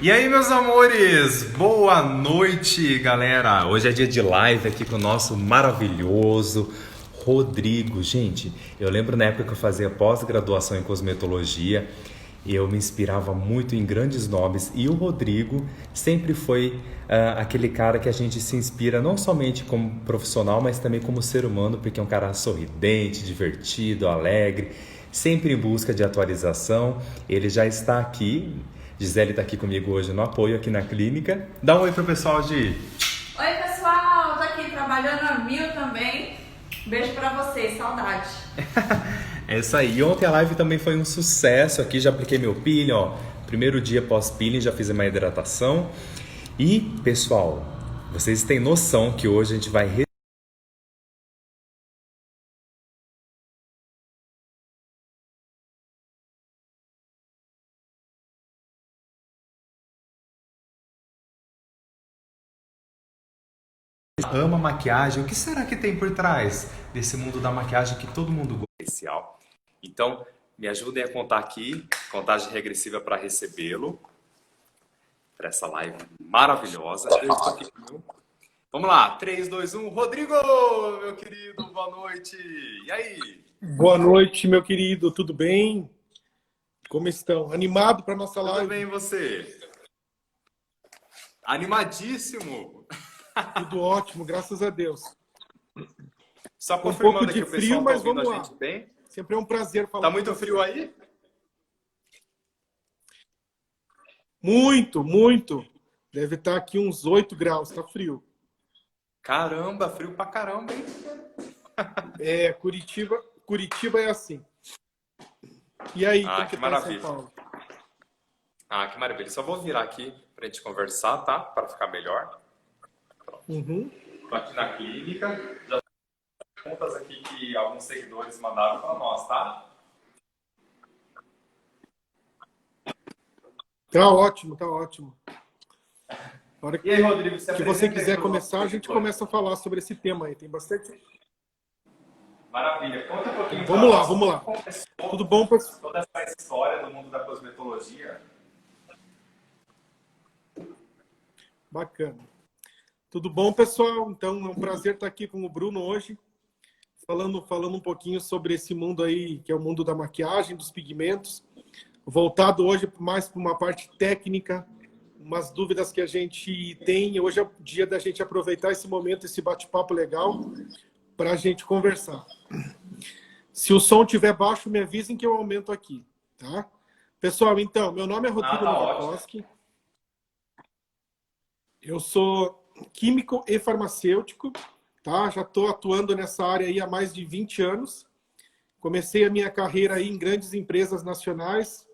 E aí, meus amores? Boa noite, galera! Hoje é dia de live aqui com o nosso maravilhoso Rodrigo. Gente, eu lembro na época que eu fazia pós-graduação em cosmetologia, eu me inspirava muito em grandes nomes e o Rodrigo sempre foi aquele cara que a gente se inspira não somente como profissional, mas também como ser humano, porque é um cara sorridente, divertido, alegre, sempre em busca de atualização. Ele já está aqui. Gisele está aqui comigo hoje no apoio aqui na clínica. Dá um oi pro pessoal, Gi. Oi, pessoal! Tô aqui trabalhando a mil também. Beijo pra vocês, saudade. É isso aí. E ontem a live também foi um sucesso aqui. Já apliquei meu peeling, ó. Primeiro dia pós-peeling, já fiz uma hidratação. E, pessoal, vocês têm noção que hoje a gente vai ama maquiagem. O que será que tem por trás desse mundo da maquiagem que todo mundo gosta? Especial. Então, me ajudem a contar aqui, contagem regressiva para recebê-lo, para essa live maravilhosa. Eu estou aqui com o meu... Vamos lá, 3, 2, 1. Rodrigo, meu querido, boa noite. E aí? Boa noite, meu querido. Tudo bem? Como estão? Animado para nossa live? Tudo bem, e você? Animadíssimo. Tudo ótimo, graças a Deus. Só Um confirmando pouco aqui, de o pessoal frio, tá mas ouvindo vamos a lá. gente bem? Sempre é um prazer falar Tá com muito você. frio aí? Muito, muito. Deve estar aqui uns 8 graus, tá frio. Caramba, frio pra caramba, hein? É, Curitiba é assim. E aí, como Que que tá em São maravilha. Paulo? Que maravilha. Só vou virar aqui pra gente conversar, tá? Para ficar melhor. Uhum. Tô aqui na clínica. Já tem perguntas aqui que alguns seguidores mandaram para nós, tá? Tá ótimo, tá ótimo. Na hora E aí, Rodrigo, que você apresenta aí quiser pros nossos começar, a gente seguidores. começa a falar sobre esse tema aí. Tem bastante. Maravilha. Conta um pouquinho pra Vamos lá, nós vamos lá. como começou Tudo bom, pessoal? toda essa história do mundo da cosmetologia. Bacana. Tudo bom, pessoal? Então, é um prazer estar aqui com o Bruno hoje, falando um pouquinho sobre esse mundo aí, que é o mundo da maquiagem, dos pigmentos, voltado hoje mais para uma parte técnica, umas dúvidas que a gente tem. Hoje é o dia da gente aproveitar esse momento, esse bate-papo legal, para a gente conversar. Se o som estiver baixo, me avisem que eu aumento aqui, tá? Pessoal, então, meu nome é Rodrigo Tá ótimo. Novakoski. Eu sou químico e farmacêutico, tá? Já estou atuando nessa área aí há mais de 20 anos. Comecei a minha carreira aí em grandes empresas nacionais,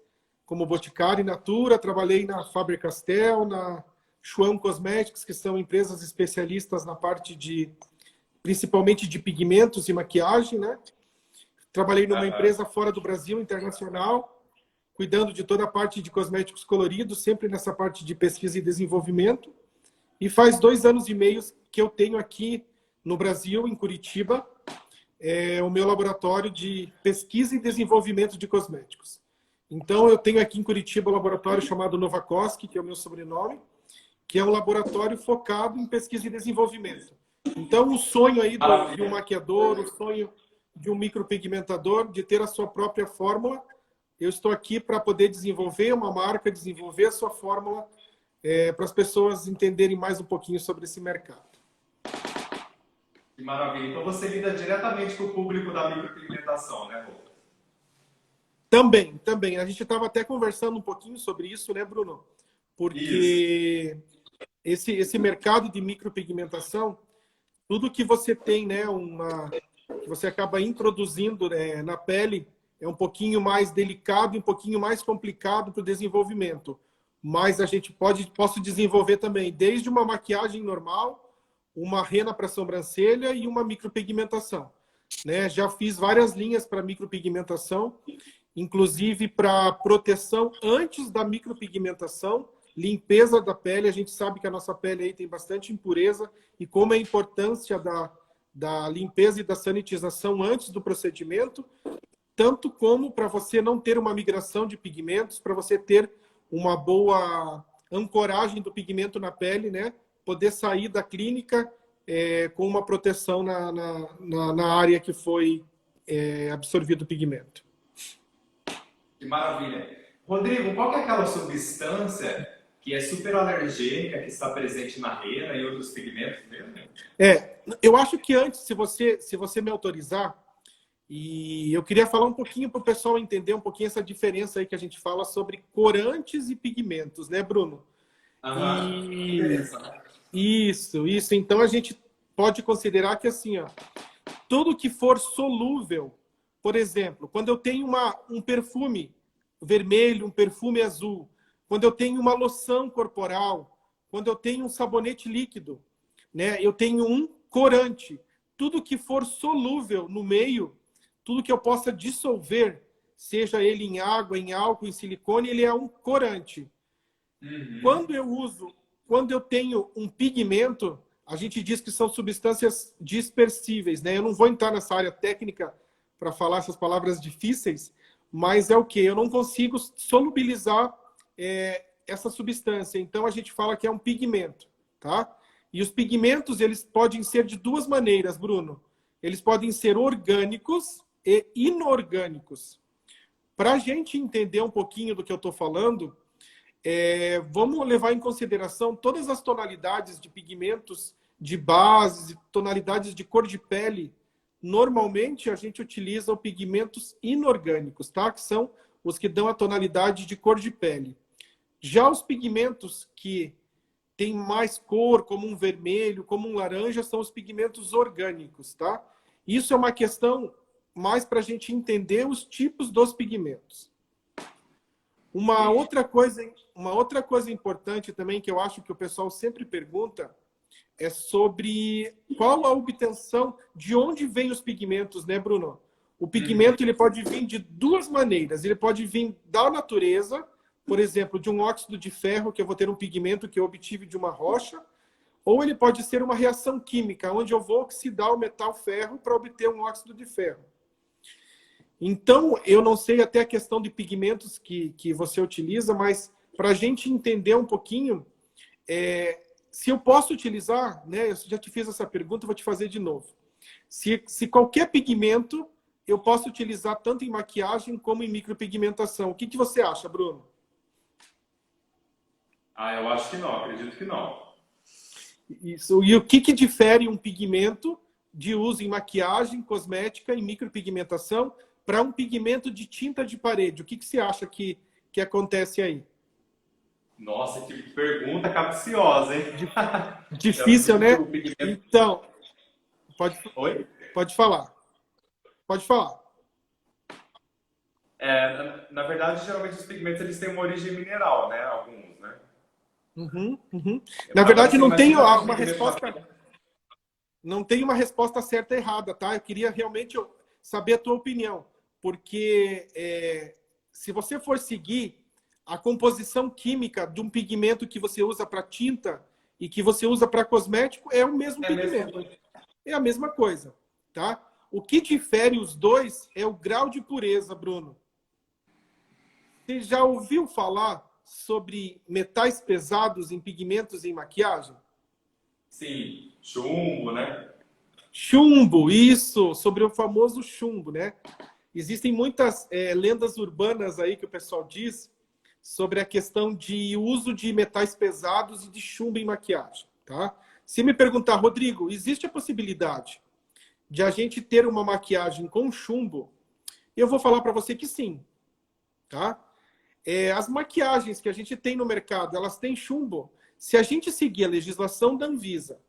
como Boticário e Natura. Trabalhei na Faber-Castell, na Schwan Cosmetics, que são empresas especialistas na parte de, principalmente de pigmentos e maquiagem, né? Trabalhei numa empresa fora do Brasil, internacional, cuidando de toda a parte de cosméticos coloridos, sempre nessa parte de pesquisa e desenvolvimento. E faz 2 anos e meio que eu tenho aqui no Brasil, em Curitiba, o meu laboratório de pesquisa e desenvolvimento de cosméticos. Então, eu tenho aqui em Curitiba um laboratório chamado Novakoski, que é o meu sobrenome, que é um laboratório focado em pesquisa e desenvolvimento. Então, o sonho aí de um maquiador, o sonho de um micropigmentador, de ter a sua própria fórmula, eu estou aqui para poder desenvolver uma marca, desenvolver a sua fórmula, para as pessoas entenderem mais um pouquinho sobre esse mercado. Que maravilha. Então você lida diretamente com o público da micropigmentação, né, Rô? Também. A gente estava até conversando um pouquinho sobre isso, né, Bruno? Porque esse mercado de micropigmentação, tudo que você tem, né, que você acaba introduzindo, né, na pele, é um pouquinho mais delicado e um pouquinho mais complicado para o desenvolvimento. Mas a gente posso desenvolver também desde uma maquiagem normal, uma rena para sobrancelha e uma micropigmentação, né? Já fiz várias linhas para micropigmentação, inclusive para proteção antes da micropigmentação, limpeza da pele. A gente sabe que a nossa pele aí tem bastante impureza e como é a importância da limpeza e da sanitização antes do procedimento, tanto como para você não ter uma migração de pigmentos, para você ter uma boa ancoragem do pigmento na pele, né? Poder sair da clínica com uma proteção na área que foi absorvido o pigmento. Que maravilha. Rodrigo, qual que é aquela substância que é super alergênica, que está presente na rena e outros pigmentos mesmo? Eu acho que antes, se você me autorizar, e eu queria falar um pouquinho para o pessoal entender um pouquinho essa diferença aí que a gente fala sobre corantes e pigmentos, né, Bruno? Isso. Então a gente pode considerar que assim, ó, tudo que for solúvel, por exemplo, quando eu tenho um perfume vermelho, um perfume azul, quando eu tenho uma loção corporal, quando eu tenho um sabonete líquido, né, eu tenho um corante. Tudo que for solúvel no meio, tudo que eu possa dissolver, seja ele em água, em álcool, em silicone, ele é um corante. Quando eu tenho um pigmento, a gente diz que são substâncias dispersíveis, né? Eu não vou entrar nessa área técnica para falar essas palavras difíceis, mas é o quê? Eu não consigo solubilizar essa substância. Então, a gente fala que é um pigmento, tá? E os pigmentos, eles podem ser de duas maneiras, Bruno. Eles podem ser orgânicos e inorgânicos. Para a gente entender um pouquinho do que eu estou falando, vamos levar em consideração todas as tonalidades de pigmentos, de bases, tonalidades de cor de pele. Normalmente, a gente utiliza os pigmentos inorgânicos, tá? Que são os que dão a tonalidade de cor de pele. Já os pigmentos que têm mais cor, como um vermelho, como um laranja, são os pigmentos orgânicos, tá? Isso é uma questão mais para a gente entender os tipos dos pigmentos. Uma outra coisa importante também, que eu acho que o pessoal sempre pergunta, é sobre qual a obtenção, de onde vêm os pigmentos, né, Bruno? O pigmento ele pode vir de duas maneiras. Ele pode vir da natureza, por exemplo, de um óxido de ferro, que eu vou ter um pigmento que eu obtive de uma rocha, ou ele pode ser uma reação química, onde eu vou oxidar o metal ferro para obter um óxido de ferro. Então, eu não sei até a questão de pigmentos que você utiliza, mas para a gente entender um pouquinho, se eu posso utilizar, né, eu já te fiz essa pergunta, vou te fazer de novo. Se qualquer pigmento eu posso utilizar tanto em maquiagem como em micropigmentação. O que você acha, Bruno? Eu acho que não, acredito que não. Isso. E o que difere um pigmento de uso em maquiagem, cosmética e micropigmentação para um pigmento de tinta de parede? O que você acha que acontece aí? Nossa, que pergunta capciosa, hein? Difícil, né? Então, Oi? Pode falar. Pode falar. Na verdade, geralmente os pigmentos eles têm uma origem mineral, né? Alguns, né? Na verdade, não tem uma resposta. Não tem uma resposta certa e errada, tá? Eu queria realmente saber a tua opinião. Porque se você for seguir a composição química de um pigmento que você usa para tinta e que você usa para cosmético, é o mesmo pigmento. É a mesma coisa, tá? O que difere os dois é o grau de pureza, Bruno. Você já ouviu falar sobre metais pesados em pigmentos em maquiagem? Sim, chumbo, né? Chumbo, isso, sobre o famoso chumbo, né? Existem muitas lendas urbanas aí que o pessoal diz sobre a questão de uso de metais pesados e de chumbo em maquiagem, tá? Se me perguntar, Rodrigo, existe a possibilidade de a gente ter uma maquiagem com chumbo? Eu vou falar para você que sim, tá? As maquiagens que a gente tem no mercado, elas têm chumbo. Se a gente seguir a legislação da Anvisa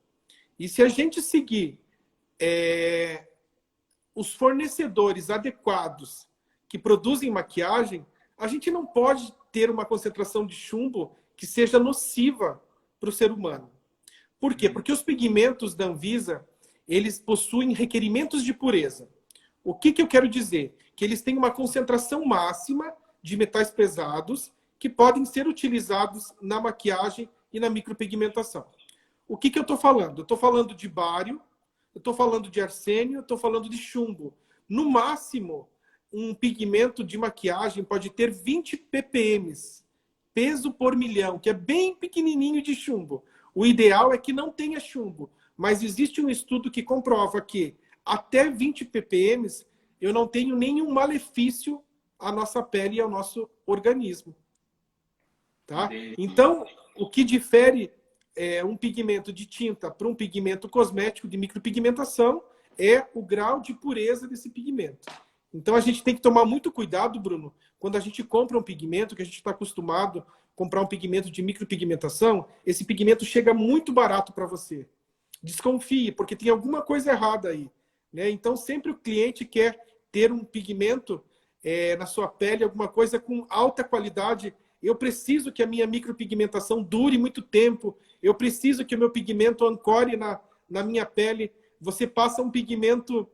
e se a gente seguir os fornecedores adequados que produzem maquiagem, a gente não pode ter uma concentração de chumbo que seja nociva para o ser humano. Por quê? Porque os pigmentos da Anvisa, eles possuem requerimentos de pureza. O que eu quero dizer? Que eles têm uma concentração máxima de metais pesados que podem ser utilizados na maquiagem e na micropigmentação. O que eu estou falando? Eu estou falando de bário, eu estou falando de arsênio, eu estou falando de chumbo. No máximo, um pigmento de maquiagem pode ter 20 ppm peso por milhão, que é bem pequenininho de chumbo. O ideal é que não tenha chumbo, mas existe um estudo que comprova que até 20 ppm eu não tenho nenhum malefício à nossa pele e ao nosso organismo. Tá? Então, o que difere um pigmento de tinta para um pigmento cosmético de micropigmentação é o grau de pureza desse pigmento. Então, a gente tem que tomar muito cuidado, Bruno, quando a gente compra um pigmento, que a gente está acostumado a comprar um pigmento de micropigmentação, esse pigmento chega muito barato para você. Desconfie, porque tem alguma coisa errada aí. Né? Então, sempre o cliente quer ter um pigmento na sua pele, alguma coisa com alta qualidade. Eu preciso que a minha micropigmentação dure muito tempo. Eu preciso que o meu pigmento ancore na minha pele. Você passa um pigmento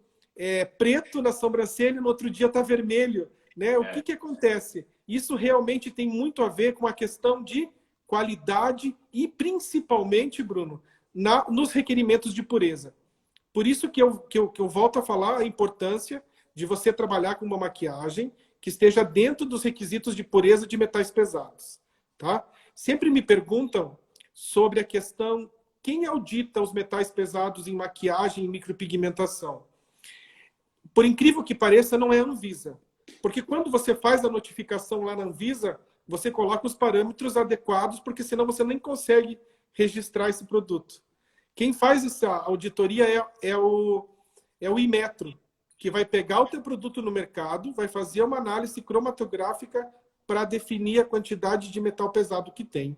preto na sobrancelha, no outro dia está vermelho. Né? O que acontece? Isso realmente tem muito a ver com a questão de qualidade e, principalmente, Bruno, nos requerimentos de pureza. Por isso que eu volto a falar a importância de você trabalhar com uma maquiagem que esteja dentro dos requisitos de pureza de metais pesados. Tá? Sempre me perguntam sobre a questão, quem audita os metais pesados em maquiagem e micropigmentação? Por incrível que pareça, não é a Anvisa. Porque quando você faz a notificação lá na Anvisa, você coloca os parâmetros adequados, porque senão você nem consegue registrar esse produto. Quem faz essa auditoria é o Inmetro, que vai pegar o teu produto no mercado, vai fazer uma análise cromatográfica para definir a quantidade de metal pesado que tem.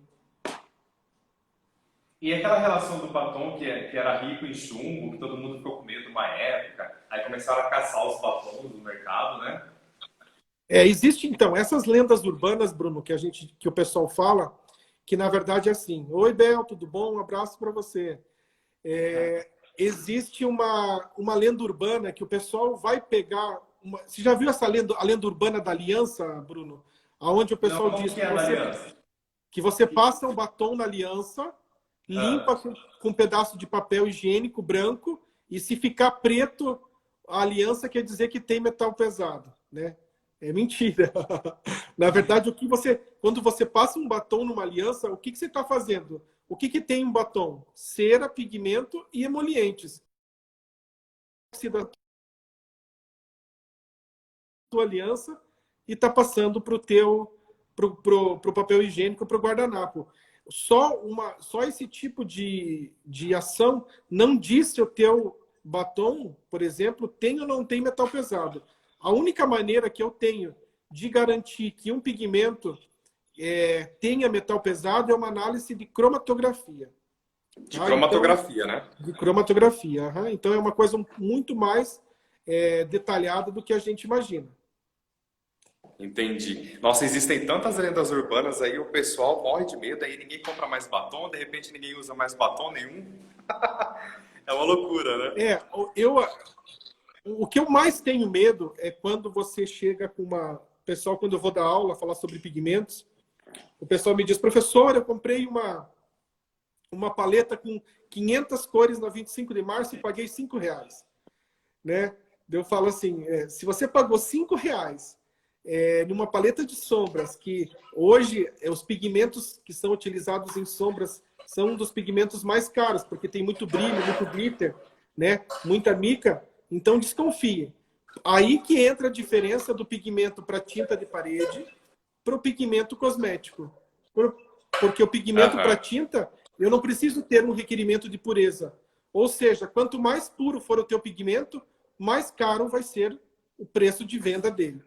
E aquela relação do batom que era rico em chumbo, que todo mundo ficou com medo uma época, aí começaram a caçar os batons no mercado, né? Existe, então, essas lendas urbanas, Bruno, que o pessoal fala, que na verdade é assim: oi, Bel, tudo bom? Um abraço para você. Existe uma lenda urbana que o pessoal vai pegar... Você já viu a lenda urbana da aliança, Bruno? Onde o pessoal diz que você passa um batom na aliança, limpa com um pedaço de papel higiênico branco, e se ficar preto, a aliança quer dizer que tem metal pesado, né? É mentira. Na verdade, quando você passa um batom numa aliança, o que você está fazendo? O que tem um batom? Cera, pigmento e emolientes. Da tua aliança e está passando para o papel higiênico, para o guardanapo. Só esse tipo de ação não diz se o teu batom, por exemplo, tem ou não tem metal pesado. A única maneira que eu tenho de garantir que um pigmento tenha metal pesado é uma análise de cromatografia. De cromatografia, né? De cromatografia. Então é uma coisa muito mais detalhada do que a gente imagina. Entendi. Nossa, existem tantas lendas urbanas aí, o pessoal morre de medo, aí ninguém compra mais batom, de repente ninguém usa mais batom nenhum. É uma loucura, né? O que eu mais tenho medo é quando você chega com pessoal, quando eu vou dar aula, falar sobre pigmentos, o pessoal me diz: professor, eu comprei uma paleta com 500 cores na 25 de março e paguei R$5. Né? Eu falo assim, se você pagou R$5 numa paleta de sombras, que hoje os pigmentos que são utilizados em sombras são um dos pigmentos mais caros, porque tem muito brilho, muito glitter, né? Muita mica. Então, desconfie. Aí que entra a diferença do pigmento para tinta de parede para o pigmento cosmético. Porque o pigmento para tinta, eu não preciso ter um requerimento de pureza. Ou seja, quanto mais puro for o teu pigmento, mais caro vai ser o preço de venda dele.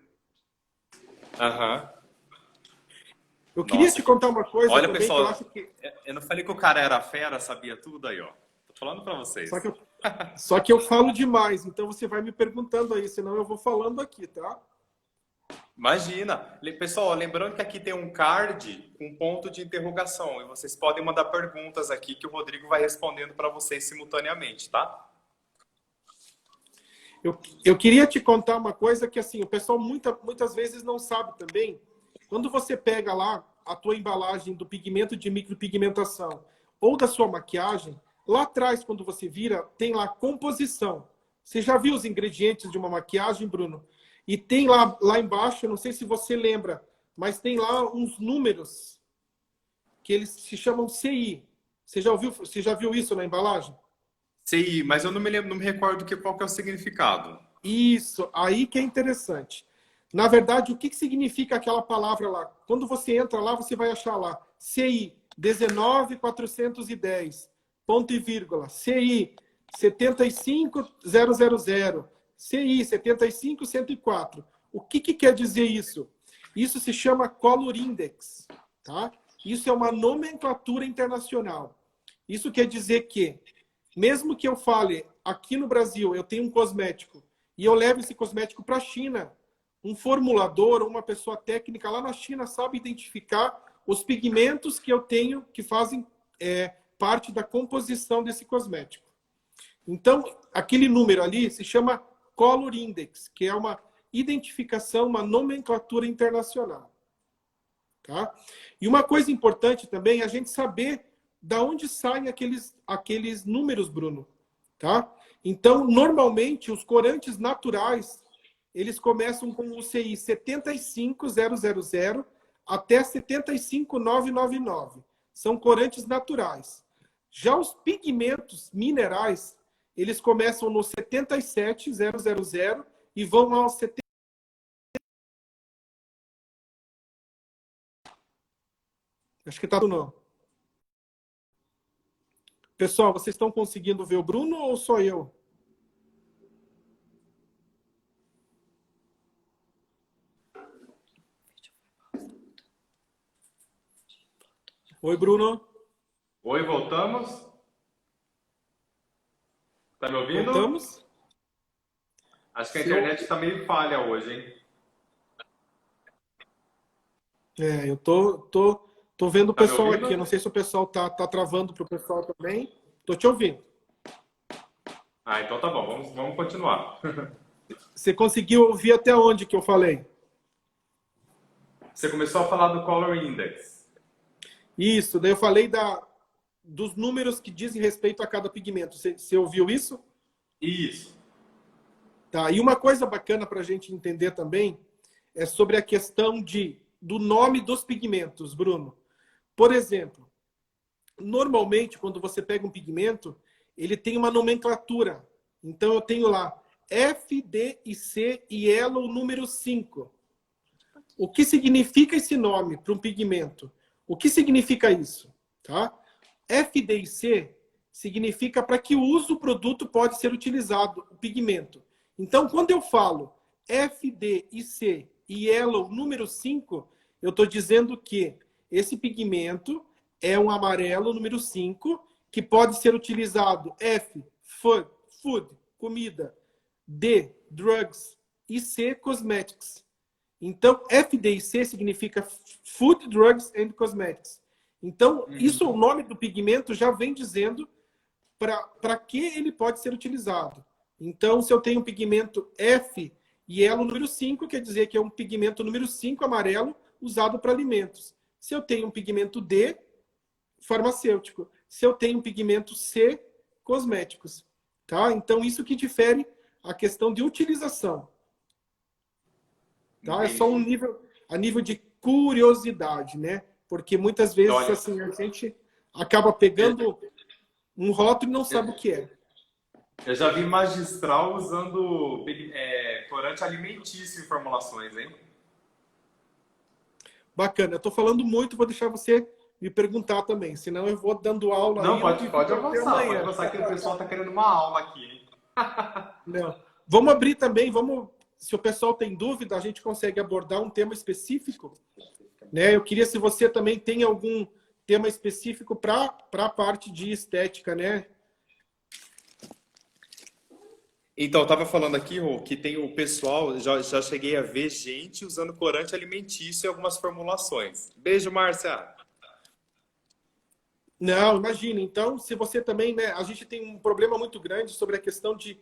Eu queria te contar uma coisa. Olha, também, pessoal, que eu acho que... eu não falei que o cara era fera, sabia tudo aí, ó. Tô falando para vocês. Só que eu falo demais, então você vai me perguntando aí, senão eu vou falando aqui, tá? Imagina. Pessoal, lembrando que aqui tem um card com ponto de interrogação e vocês podem mandar perguntas aqui que o Rodrigo vai respondendo para vocês simultaneamente, tá? Eu queria te contar uma coisa que assim, o pessoal muitas vezes não sabe também. Quando você pega lá a tua embalagem do pigmento de micropigmentação ou da sua maquiagem, lá atrás, quando você vira, tem lá composição. Você já viu os ingredientes de uma maquiagem, Bruno? E tem lá embaixo, não sei se você lembra, mas tem lá uns números que eles se chamam CI. Você já viu isso na embalagem? Sei, mas eu não me lembro, não me recordo qual que é o significado. Isso, aí que é interessante. Na verdade, o que significa aquela palavra lá? Quando você entra lá, você vai achar lá CI 19410, ponto e vírgula, CI 75000, CI 75104. O que quer dizer isso? Isso se chama Color Index, tá? Isso é uma nomenclatura internacional. Isso quer dizer que, mesmo que eu fale, aqui no Brasil, eu tenho um cosmético, e eu levo esse cosmético para a China, um formulador ou uma pessoa técnica lá na China sabe identificar os pigmentos que eu tenho que fazem parte da composição desse cosmético. Então, aquele número ali se chama Color Index, que é uma identificação, uma nomenclatura internacional. Tá? E uma coisa importante também é a gente saber da onde saem aqueles números, Bruno. Tá? Então, normalmente, os corantes naturais, eles começam com o CI 75000 até 75999. São corantes naturais. Já os pigmentos minerais, eles começam no 77000 e vão ao 70. Acho que tá tudo não. Pessoal, vocês estão conseguindo ver o Bruno ou só eu? Oi, Bruno. Oi, voltamos? Tá me ouvindo? Voltamos? Acho que a internet tá meio falha hoje, hein? Eu tô vendo o Tá me pessoal ouvindo? aqui. Eu não sei se o pessoal tá travando para o pessoal também. Tô te ouvindo. Ah, então tá bom, vamos continuar. Você conseguiu ouvir até onde que eu falei? Você começou a falar do Color Index. Isso, daí eu falei dos números que dizem respeito a cada pigmento. Você ouviu isso? Isso. Tá. E uma coisa bacana para a gente entender também é sobre a questão do nome dos pigmentos, Bruno. Por exemplo, normalmente, quando você pega um pigmento, ele tem uma nomenclatura. Então, eu tenho lá F, D e C e Yellow número 5. O que significa esse nome para um pigmento? O que significa isso? Tá? F, D e C significa para que uso o produto pode ser utilizado, o pigmento. Então, quando eu falo F, D e C e Yellow número 5, eu estou dizendo que esse pigmento é um amarelo número 5, que pode ser utilizado F, food, comida, D, drugs e C, cosmetics. Então, F, D e C significa Food, Drugs and Cosmetics. Então, isso, o nome do pigmento já vem dizendo para que ele pode ser utilizado. Então, se eu tenho um pigmento F e Yellow número 5, quer dizer que é um pigmento número 5 amarelo usado para alimentos. Se eu tenho um pigmento D, farmacêutico. Se eu tenho um pigmento C, cosméticos. Tá? Então, isso que difere a questão de utilização. Tá? É só a nível de curiosidade, né? Porque muitas vezes assim, a gente acaba pegando um rótulo e não sabe o que é. Eu já vi magistral usando corante alimentício em formulações, hein? Bacana. Eu estou falando muito, vou deixar você me perguntar também, senão eu vou dando aula. Não, aí, pode avançar que o pessoal está querendo uma aula aqui, hein? Não. Vamos abrir também, se o pessoal tem dúvida, a gente consegue abordar um tema específico. Né? Eu queria, se você também tem algum tema específico para a parte de estética, né? Então, eu estava falando aqui, Rô, que tem o pessoal, já cheguei a ver gente usando corante alimentício em algumas formulações. Beijo, Márcia! Não, imagina. Então, se você também, né? A gente tem um problema muito grande sobre a questão de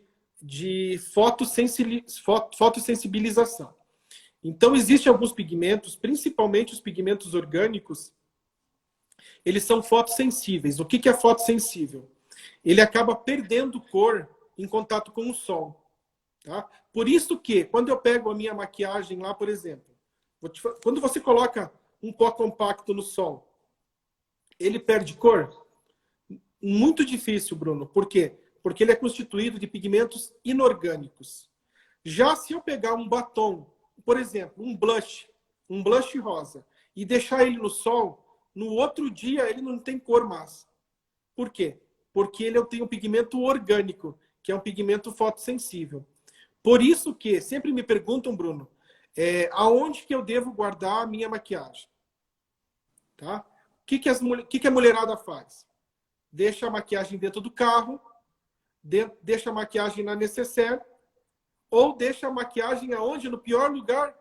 fotossensibilização. Então, existem alguns pigmentos, principalmente os pigmentos orgânicos, eles são fotossensíveis. O que é fotossensível? Ele acaba perdendo cor em contato com o sol. Tá? Por isso que, quando eu pego a minha maquiagem lá, por exemplo, quando você coloca um pó compacto no sol, ele perde cor? Muito difícil, Bruno. Por quê? Porque ele é constituído de pigmentos inorgânicos. Já se eu pegar um batom, por exemplo, um blush rosa, e deixar ele no sol, no outro dia ele não tem cor mais. Por quê? Porque ele tem um pigmento orgânico, que é um pigmento fotossensível. Por isso que sempre me perguntam, Bruno, aonde que eu devo guardar a minha maquiagem? Tá? O que a mulherada faz? Deixa a maquiagem dentro do carro, deixa a maquiagem na necessaire, ou deixa a maquiagem aonde? No pior lugar?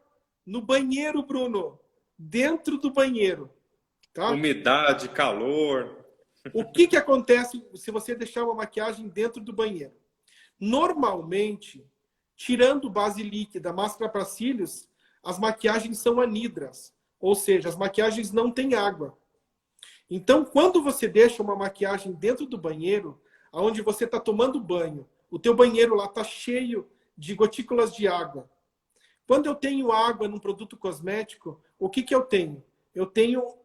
No banheiro, Bruno. Dentro do banheiro. Tá? Umidade, calor. O que acontece se você deixar uma maquiagem dentro do banheiro? Normalmente, tirando base líquida, máscara para cílios, as maquiagens são anidras. Ou seja, as maquiagens não têm água. Então, quando você deixa uma maquiagem dentro do banheiro, onde você está tomando banho, o teu banheiro lá está cheio de gotículas de água. Quando eu tenho água num produto cosmético, o que eu tenho? Eu tenho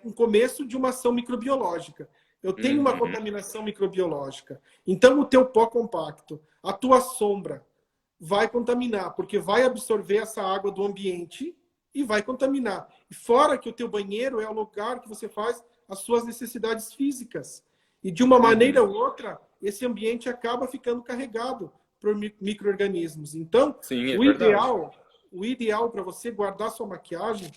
um começo de uma ação microbiológica. Eu tenho uma contaminação microbiológica. Então, o teu pó compacto, a tua sombra, vai contaminar, porque vai absorver essa água do ambiente e vai contaminar. E fora que o teu banheiro é o lugar que você faz as suas necessidades físicas. E de uma maneira ou outra, esse ambiente acaba ficando carregado por micro-organismos. Então, Sim, o ideal para você guardar sua maquiagem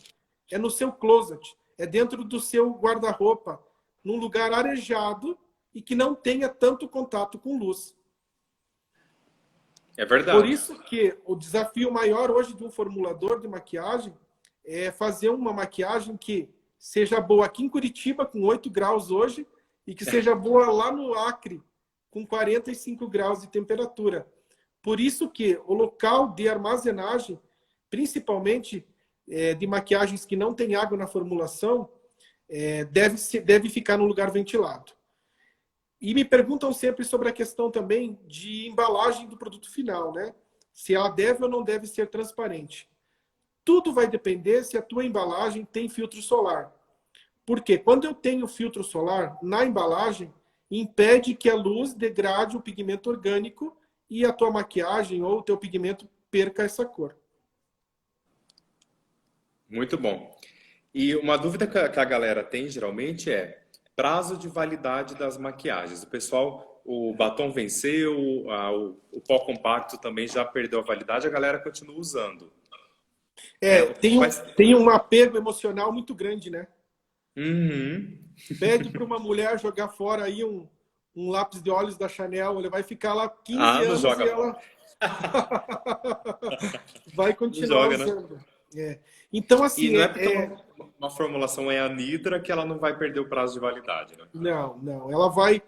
é no seu closet, é dentro do seu guarda-roupa, num lugar arejado e que não tenha tanto contato com luz. É verdade. Por isso que o desafio maior hoje de um formulador de maquiagem é fazer uma maquiagem que seja boa aqui em Curitiba, com 8 graus hoje, e que seja boa lá no Acre, com 45 graus de temperatura. Por isso que o local de armazenagem, principalmente de maquiagens que não tem água na formulação, deve ficar num lugar ventilado. E me perguntam sempre sobre a questão também de embalagem do produto final, né? Se ela deve ou não deve ser transparente. Tudo vai depender se a tua embalagem tem filtro solar. Porque quando eu tenho filtro solar na embalagem, impede que a luz degrade o pigmento orgânico e a tua maquiagem ou o teu pigmento perca essa cor. Muito bom. E uma dúvida que a galera tem geralmente é prazo de validade das maquiagens. O pessoal, o batom venceu, o pó compacto também já perdeu a validade, a galera continua usando. Tem um apego emocional muito grande, né? Uhum. Pede para uma mulher jogar fora aí um lápis de olhos da Chanel, ele vai ficar lá 15 anos joga e ela vai continuar joga, usando. Então, assim... E não é porque uma formulação é anidra que ela não vai perder o prazo de validade, né? Não. Ela vai...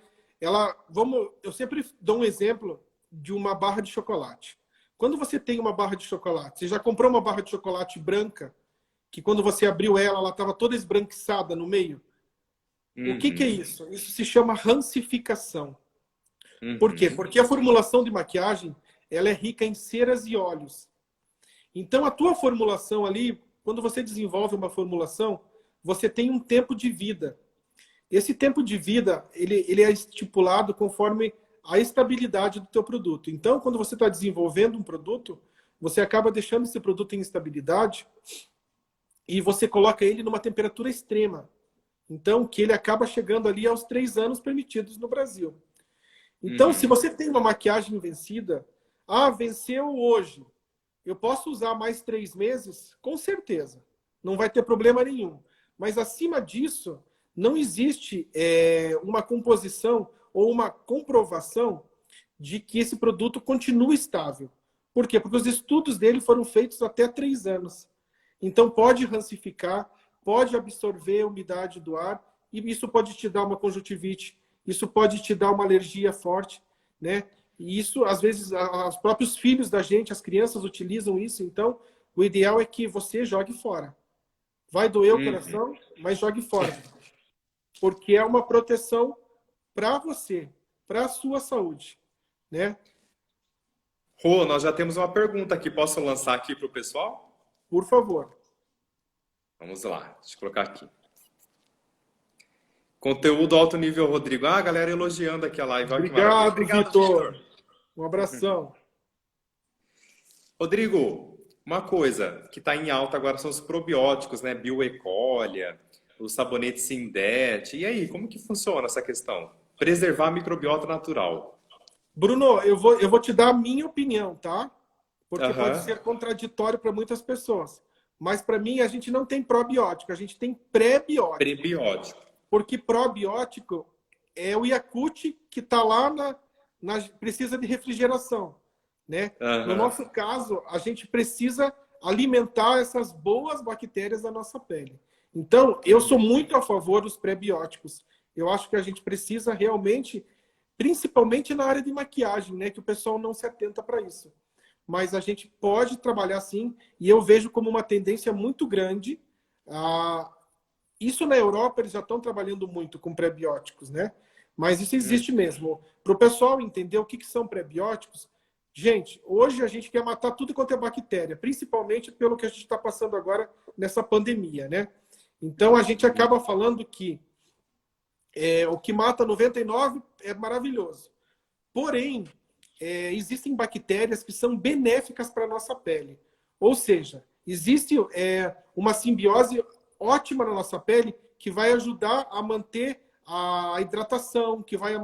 eu sempre dou um exemplo de uma barra de chocolate. Quando você tem uma barra de chocolate, você já comprou uma barra de chocolate branca, que quando você abriu ela estava toda esbranquiçada no meio? O que é isso? Isso se chama rancificação. Por quê? Porque a formulação de maquiagem ela é rica em ceras e óleos. Então, a tua formulação ali, quando você desenvolve uma formulação, você tem um tempo de vida. Esse tempo de vida, ele é estipulado conforme a estabilidade do teu produto. Então, quando você está desenvolvendo um produto, você acaba deixando esse produto em estabilidade e você coloca ele numa temperatura extrema. Então, que ele acaba chegando ali aos 3 anos permitidos no Brasil. Então, se você tem uma maquiagem vencida, venceu hoje, eu posso usar mais 3 meses? Com certeza. Não vai ter problema nenhum. Mas, acima disso, não existe uma composição ou uma comprovação de que esse produto continue estável. Por quê? Porque os estudos dele foram feitos até 3 anos. Então, pode rancificar, pode absorver a umidade do ar, e isso pode te dar uma conjuntivite, isso pode te dar uma alergia forte, né? E isso, às vezes, os próprios filhos da gente, as crianças utilizam isso. Então, o ideal é que você jogue fora. Vai doer o coração, mas jogue fora. Porque é uma proteção para você, para a sua saúde, né? Rô, nós já temos uma pergunta aqui. Posso lançar aqui para o pessoal? Por favor. Vamos lá, deixa eu colocar aqui. Conteúdo alto nível, Rodrigo. Ah, a galera elogiando aqui a live. Olha que maravilha. Obrigado, Vitor. Um abração. Rodrigo, uma coisa que está em alta agora são os probióticos, né? Bioecólia, o sabonete Sindete. E aí, como que funciona essa questão? Preservar a microbiota natural. Bruno, eu vou te dar a minha opinião, tá? Porque Aham. pode ser contraditório para muitas pessoas. Mas para mim, a gente não tem probiótico, a gente tem pré-biótico. Prebiótico. Porque probiótico é o Yakult que está lá precisa de refrigeração, né? Aham. No nosso caso, a gente precisa alimentar essas boas bactérias da nossa pele. Então, eu sou muito a favor dos pré-bióticos. Eu acho que a gente precisa realmente, principalmente na área de maquiagem, né? Que o pessoal não se atenta para isso. Mas a gente pode trabalhar sim, e eu vejo como uma tendência muito grande. Isso na Europa eles já estão trabalhando muito com pré-bióticos, né? Mas isso existe mesmo. Para o pessoal entender o que são pré-bióticos, gente, hoje a gente quer matar tudo quanto é bactéria, principalmente pelo que a gente está passando agora nessa pandemia, né? Então a gente acaba falando que o que mata 99 é maravilhoso. Porém, existem bactérias que são benéficas para a nossa pele. Ou seja, existe uma simbiose ótima na nossa pele que vai ajudar a manter a hidratação, que vai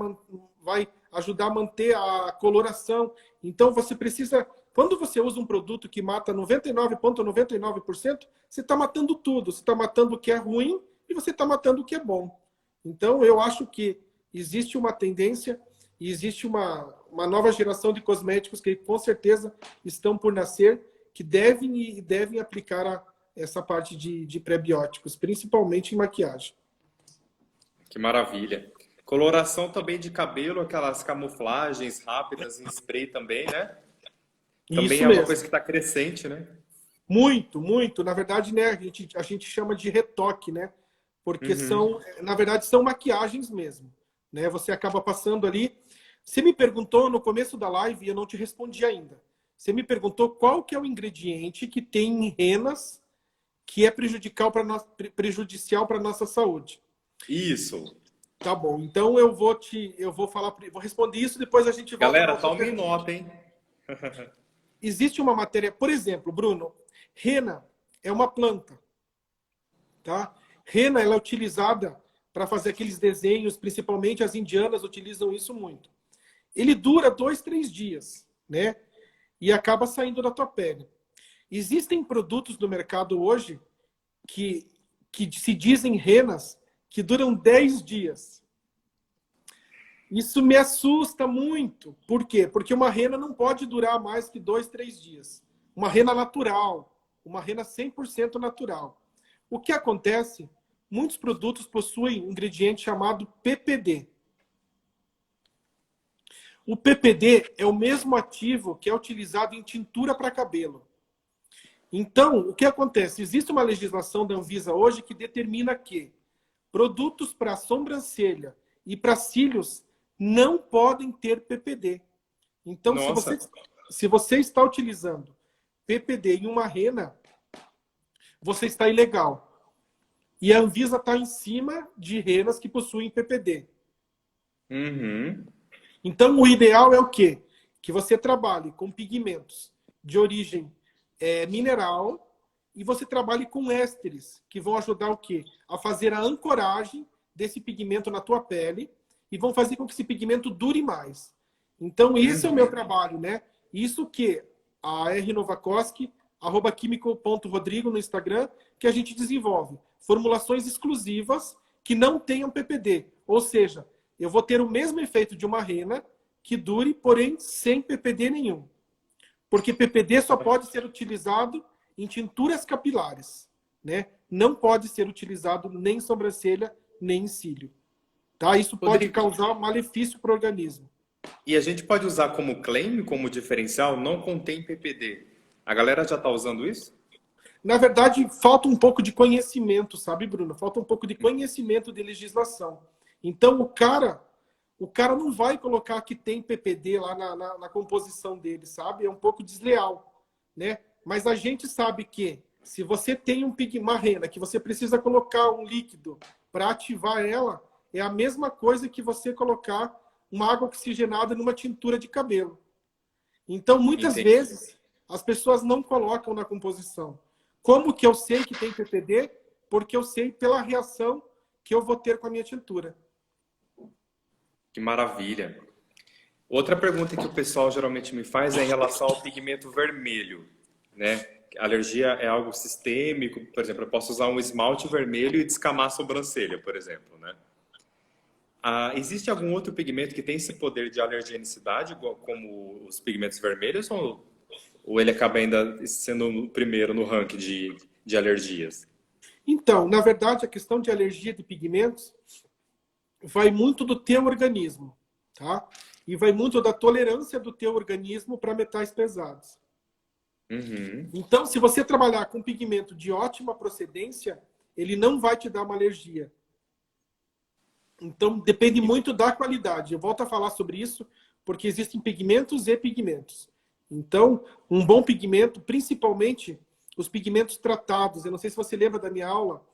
ajudar a manter a coloração. Então, você precisa... Quando você usa um produto que mata 99,99%, você está matando tudo. Você está matando o que é ruim e você está matando o que é bom. Então, eu acho que existe uma tendência e existe uma nova geração de cosméticos que com certeza estão por nascer, que devem aplicar essa parte de pré-bióticos, principalmente em maquiagem. Que maravilha. Coloração também de cabelo, aquelas camuflagens rápidas em spray também, né? Também Isso é mesmo. uma coisa que está crescente, né? Muito, muito. Na verdade, né, a gente chama de retoque, né? Porque na verdade, são maquiagens mesmo, né? Você acaba passando ali. Você me perguntou no começo da live e eu não te respondi ainda. Você me perguntou qual que é o ingrediente que tem em renas que é prejudicial para a nossa saúde. Isso. Tá bom. Então eu vou responder isso, depois a gente volta. Galera, tome nota, hein? Existe uma matéria, por exemplo, Bruno, rena é uma planta, tá? Rena ela é utilizada para fazer aqueles desenhos, principalmente as indianas utilizam isso muito. Ele dura 2, 3 dias, né? E acaba saindo da tua pele. Existem produtos no mercado hoje que se dizem renas que duram 10 dias. Isso me assusta muito. Por quê? Porque uma rena não pode durar mais que 2, 3 dias. Uma rena natural, uma rena 100% natural. O que acontece? Muitos produtos possuem um ingrediente chamado PPD. O PPD é o mesmo ativo que é utilizado em tintura para cabelo. Então, o que acontece? Existe uma legislação da Anvisa hoje que determina que produtos para sobrancelha e para cílios não podem ter PPD. Então, se você está utilizando PPD em uma rena, você está ilegal. E a Anvisa está em cima de renas que possuem PPD. Então, o ideal é o quê? Que você trabalhe com pigmentos de origem mineral e você trabalhe com ésteres, que vão ajudar o quê? A fazer a ancoragem desse pigmento na tua pele e vão fazer com que esse pigmento dure mais. Então, esse é o meu trabalho, né? Isso que a R. Novakoski, @quimico.rodrigo no Instagram, que a gente desenvolve. Formulações exclusivas que não tenham PPD. Ou seja, eu vou ter o mesmo efeito de uma rena que dure, porém sem PPD nenhum. Porque PPD só pode ser utilizado em tinturas capilares, né? Não pode ser utilizado nem em sobrancelha, nem em cílio. Tá? Isso pode causar malefício para o organismo. E a gente pode usar como claim, como diferencial, não contém PPD. A galera já está usando isso? Na verdade, falta um pouco de conhecimento, sabe, Bruno? Falta um pouco de conhecimento de legislação. Então, o cara não vai colocar que tem PPD lá na composição dele, sabe? É um pouco desleal, né? Mas a gente sabe que se você tem uma rena que você precisa colocar um líquido para ativar ela, é a mesma coisa que você colocar uma água oxigenada numa tintura de cabelo. Então, muitas vezes, as pessoas não colocam na composição. Como que eu sei que tem PPD? Porque eu sei pela reação que eu vou ter com a minha tintura. Que maravilha. Outra pergunta que o pessoal geralmente me faz é em relação ao pigmento vermelho, né? A alergia é algo sistêmico, por exemplo, eu posso usar um esmalte vermelho e descamar a sobrancelha, por exemplo, né? Existe algum outro pigmento que tem esse poder de alergenicidade, igual como os pigmentos vermelhos, ou ele acaba ainda sendo o primeiro no ranking de alergias? Então, na verdade, a questão de alergia de pigmentos vai muito do teu organismo, tá? E vai muito da tolerância do teu organismo para metais pesados. Uhum. Então, se você trabalhar com pigmento de ótima procedência, ele não vai te dar uma alergia. Então, depende muito da qualidade. Eu volto a falar sobre isso, porque existem pigmentos e pigmentos. Então, um bom pigmento, principalmente os pigmentos tratados. Eu não sei se você lembra da minha aula.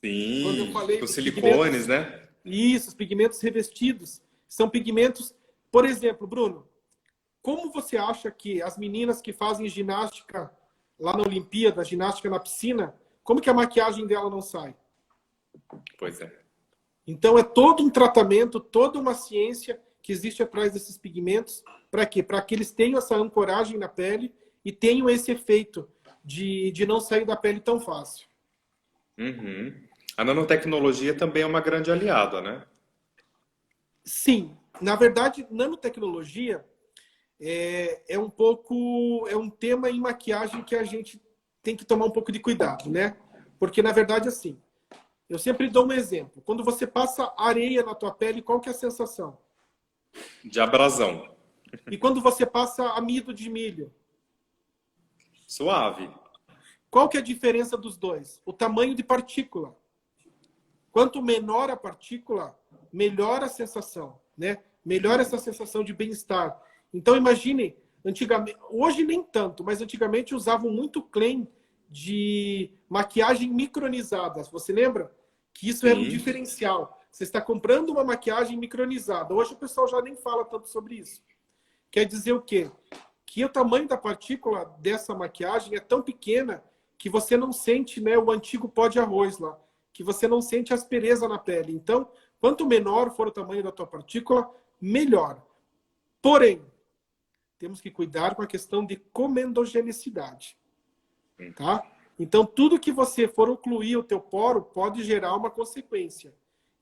Sim, quando eu falei os silicones, né? Isso, os pigmentos revestidos. São pigmentos... Por exemplo, Bruno, como você acha que as meninas que fazem ginástica lá na Olimpíada, ginástica na piscina, como que a maquiagem dela não sai? Pois é. Então é todo um tratamento, toda uma ciência que existe atrás desses pigmentos. Para quê? Para que eles tenham essa ancoragem na pele e tenham esse efeito de não sair da pele tão fácil. Uhum. A nanotecnologia também é uma grande aliada, né? Sim. Na verdade, nanotecnologia é um tema em maquiagem que a gente tem que tomar um pouco de cuidado, né? Porque, na verdade, assim, eu sempre dou um exemplo. Quando você passa areia na tua pele, qual que é a sensação? De abrasão. E quando você passa amido de milho? Suave. Qual que é a diferença dos dois? O tamanho de partícula. Quanto menor a partícula, melhor a sensação, né? Melhor essa sensação de bem-estar. Então, imagine, antigamente, hoje nem tanto, mas antigamente usavam muito claim de maquiagem micronizada. Você lembra? Que isso era um diferencial. Você está comprando uma maquiagem micronizada. Hoje o pessoal já nem fala tanto sobre isso. Quer dizer o quê? Que o tamanho da partícula dessa maquiagem é tão pequena que você não sente, né, o antigo pó de arroz lá. Que você não sente aspereza na pele. Então, quanto menor for o tamanho da tua partícula, melhor. Porém, temos que cuidar com a questão de comedogenicidade. Tá? Então, tudo que você for ocluir o teu poro pode gerar uma consequência.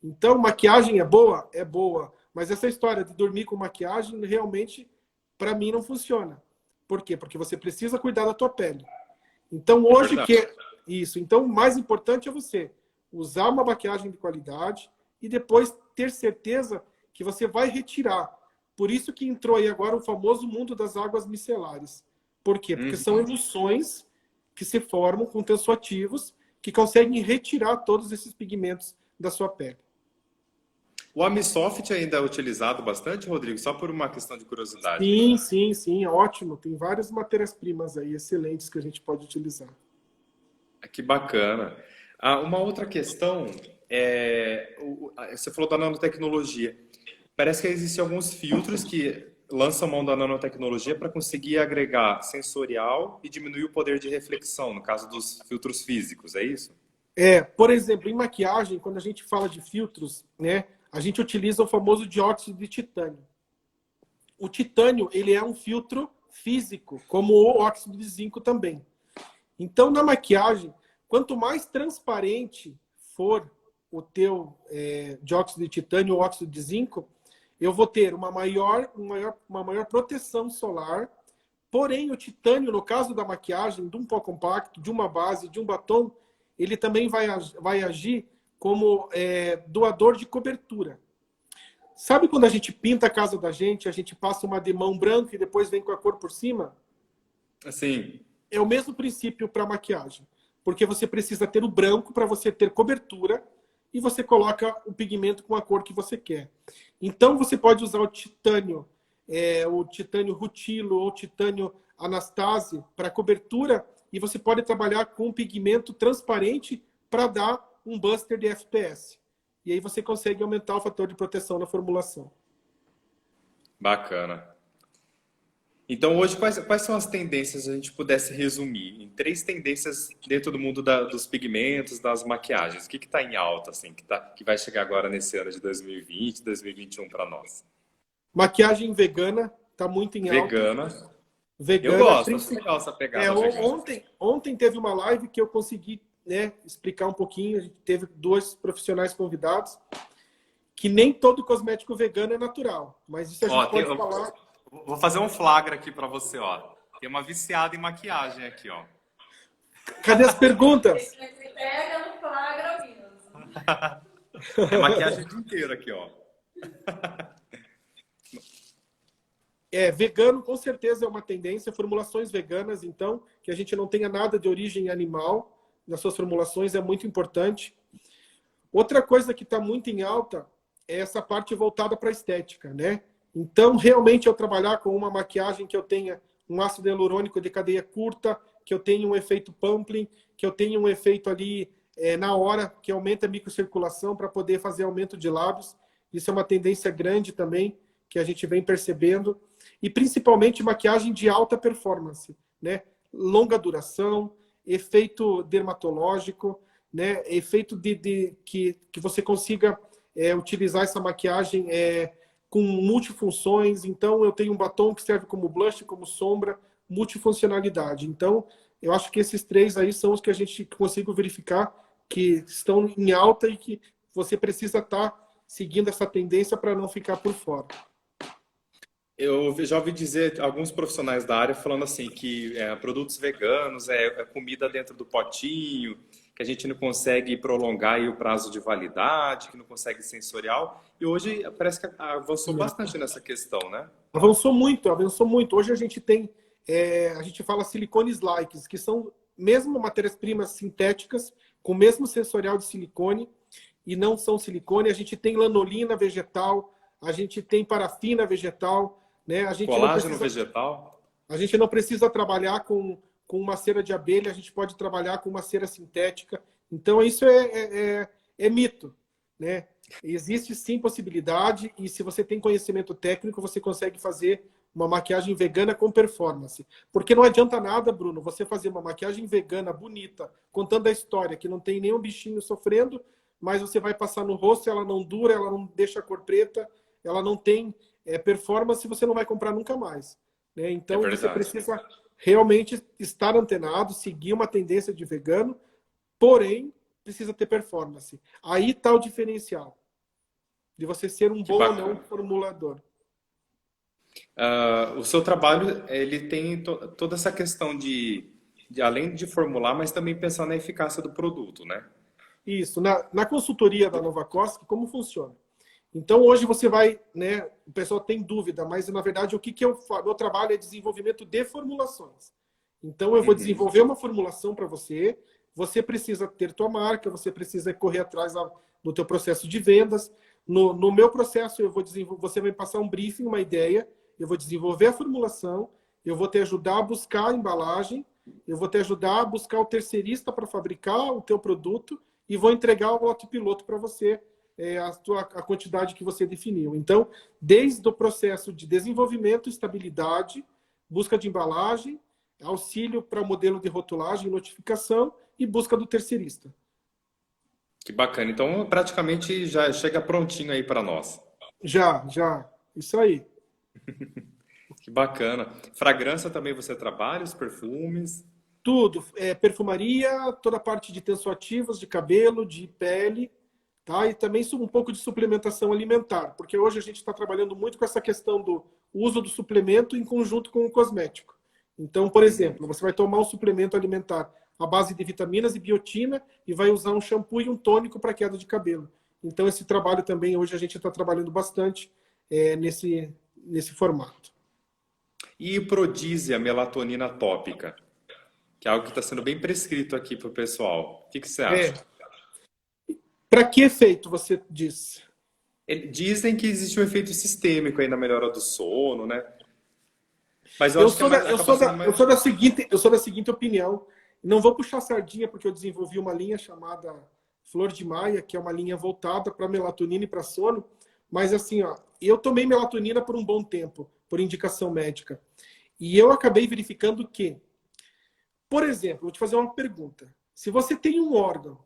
Então, maquiagem é boa? É boa. Mas essa história de dormir com maquiagem, realmente, para mim, não funciona. Por quê? Porque você precisa cuidar da tua pele. Então, hoje isso. Então, o mais importante é você usar uma maquiagem de qualidade e depois ter certeza que você vai retirar. Por isso que entrou aí agora o famoso mundo das águas micelares. Por quê? Porque são emulsões que se formam com tensoativos que conseguem retirar todos esses pigmentos da sua pele. O Amisoft ainda é utilizado bastante, Rodrigo? Só por uma questão de curiosidade. Sim, ótimo. Tem várias matérias-primas aí excelentes que a gente pode utilizar. Que bacana. Uma outra questão você falou da nanotecnologia. Parece que existem alguns filtros que lançam mão da nanotecnologia para conseguir agregar sensorial e diminuir o poder de reflexão, no caso dos filtros físicos, é isso? Por exemplo, em maquiagem, quando a gente fala de filtros, né, a gente utiliza o famoso dióxido de titânio. O titânio, ele é um filtro físico, como o óxido de zinco também. Então, na maquiagem, quanto mais transparente for o teu dióxido de titânio ou óxido de zinco, eu vou ter uma maior proteção solar. Porém, o titânio, no caso da maquiagem, de um pó compacto, de uma base, de um batom, ele também vai agir como doador de cobertura. Sabe quando a gente pinta a casa da gente, a gente passa uma demão branca e depois vem com a cor por cima? Assim. É o mesmo princípio para maquiagem. Porque você precisa ter o branco para você ter cobertura e você coloca o pigmento com a cor que você quer. Então, você pode usar o titânio rutilo ou titânio anastase para cobertura e você pode trabalhar com um pigmento transparente para dar um buster de FPS. e aí você consegue aumentar o fator de proteção na formulação. Bacana. Então, hoje, quais são as tendências, se a gente pudesse resumir, em 3 tendências dentro do mundo dos pigmentos, das maquiagens? O que está em alta, assim, que vai chegar agora nesse ano de 2020, 2021 para nós? Maquiagem vegana está muito em alta. Vegana. Vegana. Eu gosto, acho legal essa pegada vegana. Ontem teve uma live que eu consegui, né, explicar um pouquinho. A gente teve 2 profissionais convidados, que nem todo cosmético vegano é natural, mas isso a gente pode falar. Vou fazer um flagra aqui para você, ó. Tem uma viciada em maquiagem aqui, ó. Cadê as perguntas? Pega no flagra mesmo. É maquiagem o dia inteiro aqui, ó. Vegano com certeza é uma tendência. Formulações veganas, então, que a gente não tenha nada de origem animal nas suas formulações é muito importante. Outra coisa que está muito em alta é essa parte voltada para a estética, né? Então, realmente, eu trabalhar com uma maquiagem que eu tenha um ácido hialurônico de cadeia curta, que eu tenha um efeito pumping, que eu tenha um efeito ali na hora, que aumenta a microcirculação para poder fazer aumento de lábios. Isso é uma tendência grande também, que a gente vem percebendo. E, principalmente, maquiagem de alta performance, né? Longa duração, efeito dermatológico, né? Efeito que você consiga utilizar essa maquiagem com multifunções. Então, eu tenho um batom que serve como blush, como sombra, multifuncionalidade. Então, eu acho que esses 3 aí são os que a gente consigo verificar que estão em alta e que você precisa estar seguindo essa tendência para não ficar por fora. Eu já ouvi dizer alguns profissionais da área falando assim que produtos veganos é comida dentro do potinho, que a gente não consegue prolongar aí o prazo de validade, que não consegue sensorial. E hoje parece que avançou bastante nessa questão, né? Avançou muito, avançou muito. Hoje a gente tem, a gente fala silicones likes, que são mesmo matérias-primas sintéticas, com o mesmo sensorial de silicone, e não são silicone. A gente tem lanolina vegetal, a gente tem parafina vegetal, né? A gente colágeno vegetal. A gente não precisa trabalhar com uma cera de abelha, a gente pode trabalhar com uma cera sintética. Então, isso é mito, né? Existe sim possibilidade, e se você tem conhecimento técnico, você consegue fazer uma maquiagem vegana com performance. Porque não adianta nada, Bruno, você fazer uma maquiagem vegana bonita, contando a história, que não tem nenhum bichinho sofrendo, mas você vai passar no rosto, ela não dura, ela não deixa a cor preta, ela não tem performance, você não vai comprar nunca mais, né? Então, você precisa realmente estar antenado, seguir uma tendência de vegano, porém, precisa ter performance. Aí está o diferencial de você ser um bom ou não formulador. O seu trabalho, ele tem toda essa questão de além de formular, mas também pensar na eficácia do produto, né? Isso. Na consultoria da Nova Cosme, como funciona? Então, hoje você vai, né? O pessoal tem dúvida, mas na verdade o que eu faço? Meu trabalho é desenvolvimento de formulações. Então, eu vou desenvolver uma formulação para você. Você precisa ter tua marca, você precisa correr atrás no teu processo de vendas. No meu processo, você vai passar um briefing, uma ideia, eu vou desenvolver a formulação, eu vou te ajudar a buscar a embalagem, eu vou te ajudar a buscar o terceirista para fabricar o teu produto e vou entregar o lote piloto para você, a quantidade que você definiu. Então, desde o processo de desenvolvimento, estabilidade, busca de embalagem, auxílio para o modelo de rotulagem e notificação e busca do terceirista. Que bacana. Então, praticamente já chega prontinho aí para nós. Já. Isso aí. Que bacana. Fragrância também você trabalha, os perfumes? Tudo. Perfumaria, toda a parte de tensoativos, de cabelo, de pele, tá? E também um pouco de suplementação alimentar, porque hoje a gente está trabalhando muito com essa questão do uso do suplemento em conjunto com o cosmético. Então, por exemplo, você vai tomar um suplemento alimentar à base de vitaminas e biotina e vai usar um shampoo e um tônico para queda de cabelo. Então, esse trabalho também, hoje a gente está trabalhando bastante nesse formato. E Prodísia, melatonina tópica, que é algo que está sendo bem prescrito aqui para o pessoal. O que você acha? Para que efeito você diz? Dizem que existe um efeito sistêmico aí na melhora do sono, né? Mas eu sou da seguinte opinião. Não vou puxar sardinha porque eu desenvolvi uma linha chamada Flor de Maia, que é uma linha voltada para melatonina e para sono. Mas assim, ó, eu tomei melatonina por um bom tempo, por indicação médica. E eu acabei verificando que, por exemplo, vou te fazer uma pergunta. Se você tem um órgão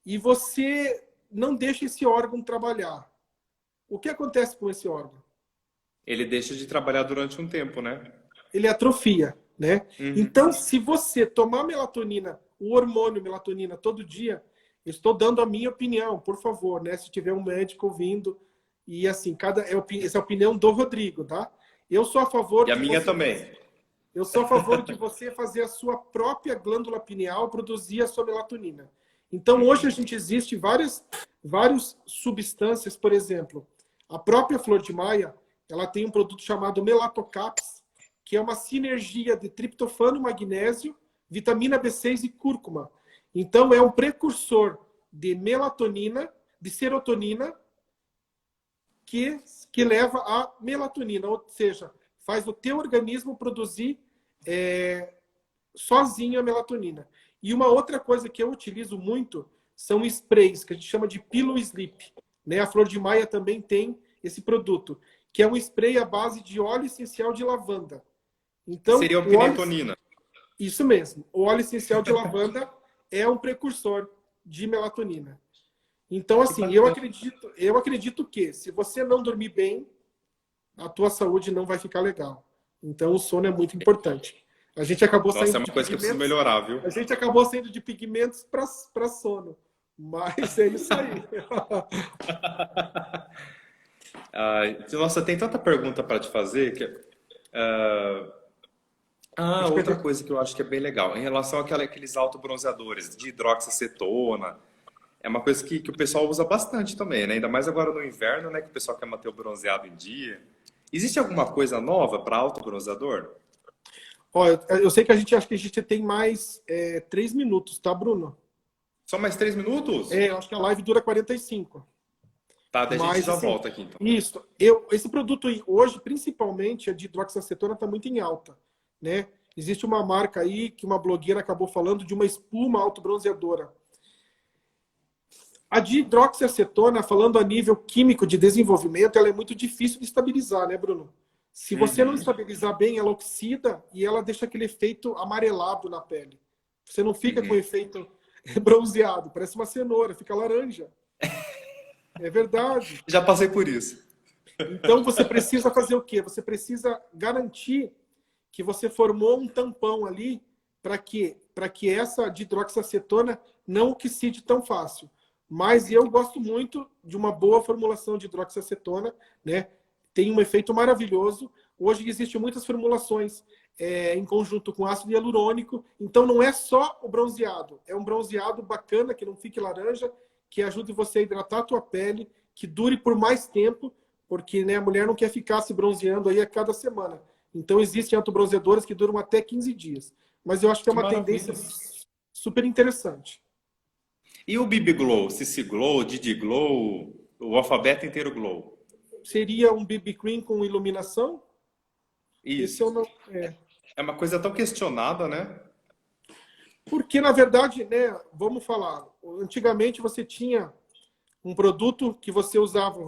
e você não deixa esse órgão trabalhar, o que acontece com esse órgão? Ele deixa de trabalhar durante um tempo, né? Ele atrofia, né? Uhum. Então, se você tomar melatonina, o hormônio melatonina todo dia, eu estou dando a minha opinião, por favor, né? Se tiver um médico ouvindo, e assim, essa é a opinião do Rodrigo, tá? Eu sou a favor E a minha também. Eu sou a favor de você fazer a sua própria glândula pineal produzir a sua melatonina. Então, hoje a gente existe várias substâncias, por exemplo, a própria Flor de Maia, ela tem um produto chamado Melatocaps, que é uma sinergia de triptofano, magnésio, vitamina B6 e cúrcuma. Então, é um precursor de melatonina, de serotonina, que leva a melatonina, ou seja, faz o teu organismo produzir sozinho a melatonina. E uma outra coisa que eu utilizo muito são sprays, que a gente chama de Pillow Sleep. Né? A Flor de Maia também tem esse produto, que é um spray à base de óleo essencial de lavanda. Então, seria o pinetonina. Isso mesmo. O óleo essencial de lavanda é um precursor de melatonina. Então, assim, eu acredito que se você não dormir bem, a tua saúde não vai ficar legal. Então, o sono é muito importante. A gente acabou Nossa, saindo é uma de coisa que eu preciso pigmentos, melhorar, viu? a gente acabou saindo de pigmentos para sono. Mas é isso aí. Nossa, tem tanta pergunta para te fazer que... outra coisa que eu acho que é bem legal. Em relação àqueles autobronzeadores de hidroxacetona, é uma coisa que o pessoal usa bastante também, né? Ainda mais agora no inverno, né? Que o pessoal quer manter o bronzeado em dia. Existe alguma coisa nova para autobronzeador? Ó, eu sei que acho que a gente tem mais 3 minutos, tá, Bruno? Só mais 3 minutos? Eu acho que a live dura 45. Tá, daí a gente Mas, já assim, volta aqui, então. Isso. Esse produto aí, hoje, principalmente, a de hidroxacetona está muito em alta, né? Existe uma marca aí que uma blogueira acabou falando de uma espuma autobronzeadora. A de hidroxacetona, falando a nível químico de desenvolvimento, ela é muito difícil de estabilizar, né, Bruno? Se você não estabilizar bem, ela oxida e ela deixa aquele efeito amarelado na pele. Você não fica com efeito bronzeado, parece uma cenoura, fica laranja. É verdade. Já passei por isso. Então você precisa fazer o quê? Você precisa garantir que você formou um tampão ali para que essa dihidroxacetona não oxide tão fácil. Mas eu gosto muito de uma boa formulação de hidroxacetona, né? Tem um efeito maravilhoso. Hoje existem muitas formulações em conjunto com ácido hialurônico. Então não é só o bronzeado. É um bronzeado bacana, que não fique laranja, que ajude você a hidratar a tua pele, que dure por mais tempo, porque, né, a mulher não quer ficar se bronzeando aí a cada semana. Então existem autobronzeadores que duram até 15 dias. Mas eu acho que é uma tendência super interessante. E o BB Glow, CC Glow, Didi Glow, o alfabeto inteiro Glow? Seria um BB Cream com iluminação? Isso. Não, É uma coisa tão questionada, né? Porque, na verdade, né, vamos falar, antigamente você tinha um produto que você usava,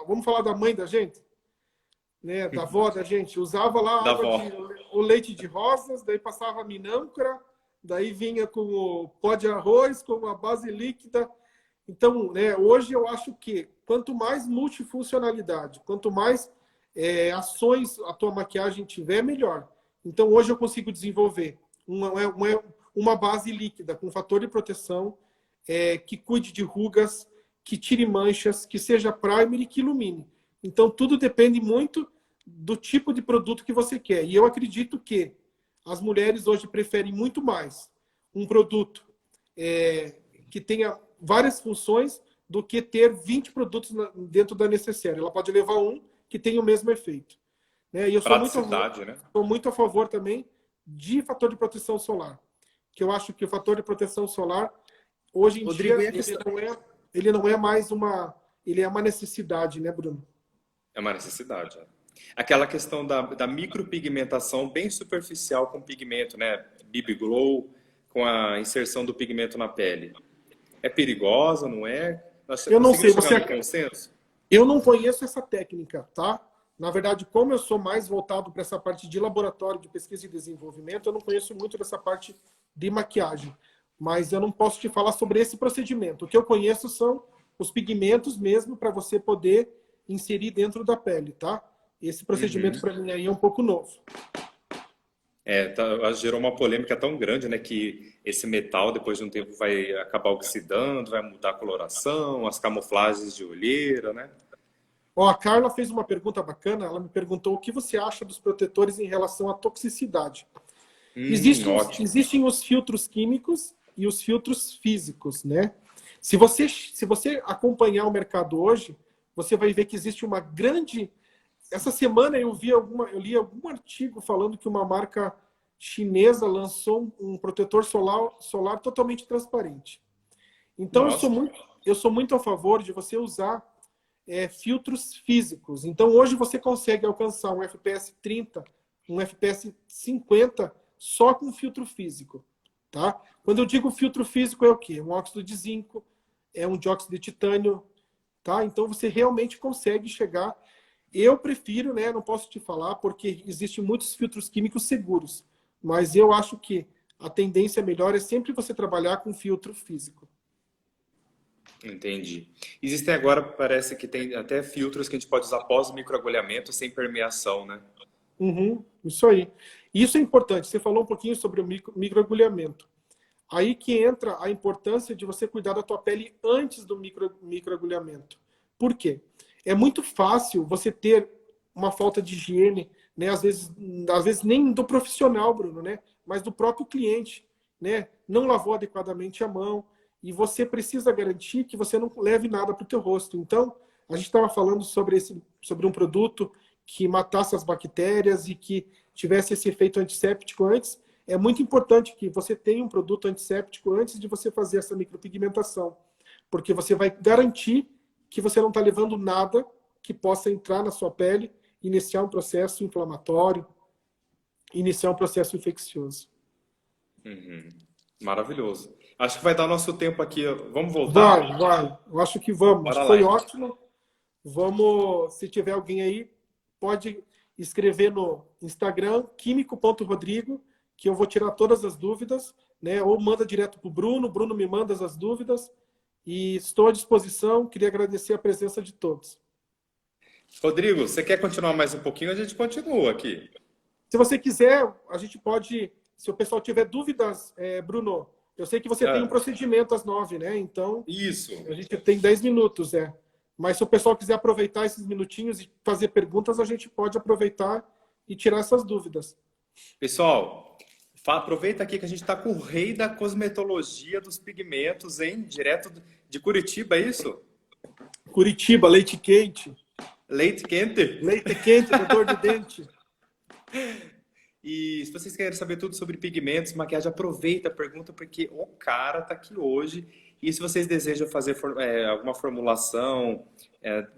vamos falar da mãe da gente, né, da avó da gente, usava lá o leite de rosas, daí passava a minâncora, daí vinha com o pó de arroz, com a base líquida. Então, né, hoje eu acho que quanto mais multifuncionalidade, quanto mais ações a tua maquiagem tiver, melhor. Então, hoje eu consigo desenvolver uma base líquida com fator de proteção, que cuide de rugas, que tire manchas, que seja primer e que ilumine. Então, tudo depende muito do tipo de produto que você quer. E eu acredito que as mulheres hoje preferem muito mais um produto que tenha várias funções do que ter 20 produtos dentro da necessaire. Ela pode levar um que tenha o mesmo efeito. Né? E eu sou muito a favor também de fator de proteção solar. Que eu acho que o fator de proteção solar, hoje em dia, ele não é mais ele é uma necessidade, né, Bruno? É uma necessidade. Aquela questão da micropigmentação bem superficial com pigmento, né? BB Glow, com a inserção do pigmento na pele. É perigosa, não é? Nós Eu não sei, conseguimos chegar no consenso? eu não conheço essa técnica, tá? Na verdade, como eu sou mais voltado para essa parte de laboratório, de pesquisa e desenvolvimento, eu não conheço muito dessa parte de maquiagem. Mas eu não posso te falar sobre esse procedimento. O que eu conheço são os pigmentos mesmo para você poder inserir dentro da pele, tá? Esse procedimento para mim aí é um pouco novo. Gerou uma polêmica tão grande, né, que esse metal, depois de um tempo, vai acabar oxidando, vai mudar a coloração, as camuflagens de olheira, né? Ó, a Carla fez uma pergunta bacana. Ela me perguntou o que você acha dos protetores em relação à toxicidade. Ótimo. Existem os filtros químicos e os filtros físicos, né? Se você acompanhar o mercado hoje, você vai ver que existe uma grande... Essa semana eu li algum artigo falando que uma marca chinesa lançou um protetor solar totalmente transparente. Então eu sou muito a favor de você usar filtros físicos. Então hoje você consegue alcançar um FPS 30, um FPS 50 só com filtro físico, tá? Quando eu digo filtro físico é o quê? Um óxido de zinco, é um dióxido de titânio, tá? Então você realmente consegue chegar. Eu prefiro, né? Não posso te falar porque existem muitos filtros químicos seguros, mas eu acho que a tendência melhor é sempre você trabalhar com filtro físico. Entendi. Existem agora, parece que tem até filtros que a gente pode usar após o microagulhamento sem permeação, né? Isso aí. Isso é importante. Você falou um pouquinho sobre o microagulhamento. Aí que entra a importância de você cuidar da tua pele antes do microagulhamento. Por quê? É muito fácil você ter uma falta de higiene, né? Às vezes nem do profissional, Bruno, né? Mas do próprio cliente, né? Não lavou adequadamente a mão e você precisa garantir que você não leve nada para o teu rosto. Então, a gente estava falando sobre um produto que matasse as bactérias e que tivesse esse efeito antisséptico antes. É muito importante que você tenha um produto antisséptico antes de você fazer essa micropigmentação, porque você vai garantir que você não está levando nada que possa entrar na sua pele, iniciar um processo inflamatório, iniciar um processo infeccioso. Maravilhoso. Acho que vai dar nosso tempo aqui. Vamos voltar? Vai. Eu acho que vamos. Bora lá, Foi então. ótimo. Vamos, se tiver alguém aí, pode escrever no Instagram, químico.rodrigo, que eu vou tirar todas as dúvidas, né? Ou manda direto para o Bruno me manda as dúvidas. E estou à disposição, queria agradecer a presença de todos. Rodrigo, você quer continuar mais um pouquinho? A gente continua aqui. Se você quiser, a gente pode, se o pessoal tiver dúvidas, Bruno, eu sei que você tem um procedimento às 9, né? Então, Isso. A gente tem 10 minutos, Mas se o pessoal quiser aproveitar esses minutinhos e fazer perguntas, a gente pode aproveitar e tirar essas dúvidas. Pessoal, aproveita aqui que a gente está com o rei da cosmetologia dos pigmentos, hein? Direto de Curitiba, é isso? Curitiba, leite quente. Leite quente? Leite quente, doutor de dente. E se vocês querem saber tudo sobre pigmentos, maquiagem, aproveita a pergunta, porque o cara tá aqui hoje. E se vocês desejam fazer alguma formulação,